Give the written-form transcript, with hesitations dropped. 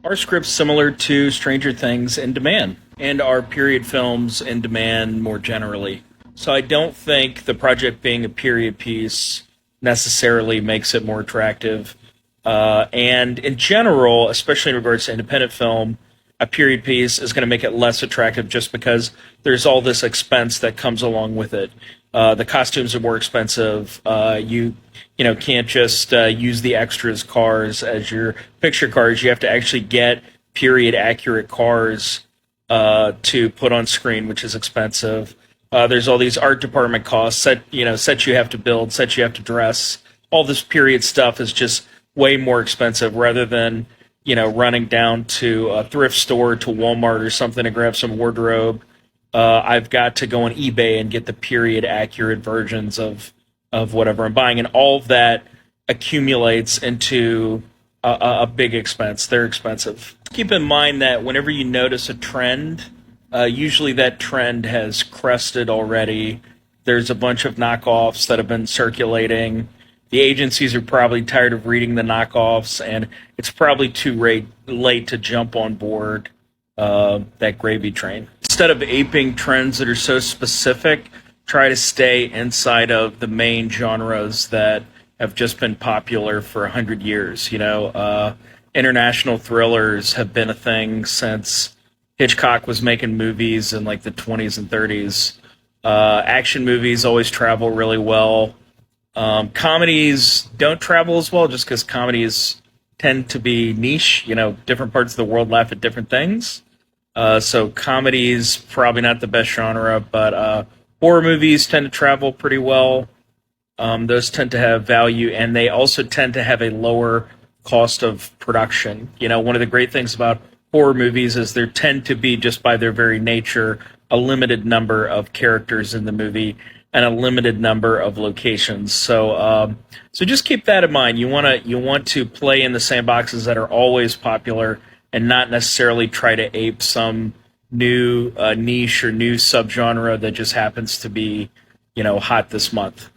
Our script's similar to Stranger Things in demand, and our period films in demand more generally. So I don't think the project being a period piece necessarily makes it more attractive. And in general, especially in regards to independent film, a period piece is going to make it less attractive just because there's all this expense that comes along with it. The costumes are more expensive. You can't just use the extras cars as your picture cars. You have to actually get period accurate cars to put on screen, which is expensive. There's all these art department costs, sets you have to build, sets you have to dress. All this period stuff is just way more expensive rather than running down to a thrift store, to Walmart or something to grab some wardrobe. I've got to go on eBay and get the period accurate versions of whatever I'm buying, and all of that accumulates into a big expense. They're expensive. Keep in mind that whenever you notice a trend, usually that trend has crested already. There's a bunch of knockoffs that have been circulating. The agencies are probably tired of reading the knockoffs, and it's probably too late to jump on board that gravy train. Instead of aping trends that are so specific, try to stay inside of the main genres that have just been popular for 100 years. International thrillers have been a thing since Hitchcock was making movies in like the 20s and 30s. Action movies always travel really well. Comedies don't travel as well just because comedies tend to be niche. Different parts of the world laugh at different things. So comedies probably not the best genre, but horror movies tend to travel pretty well. Those tend to have value, and they also tend to have a lower cost of production. One of the great things about horror movies is there tend to be, just by their very nature, a limited number of characters in the movie and a limited number of locations. So just keep that in mind. You want to play in the sandboxes that are always popular and not necessarily try to ape some new niche or new subgenre that just happens to be hot this month.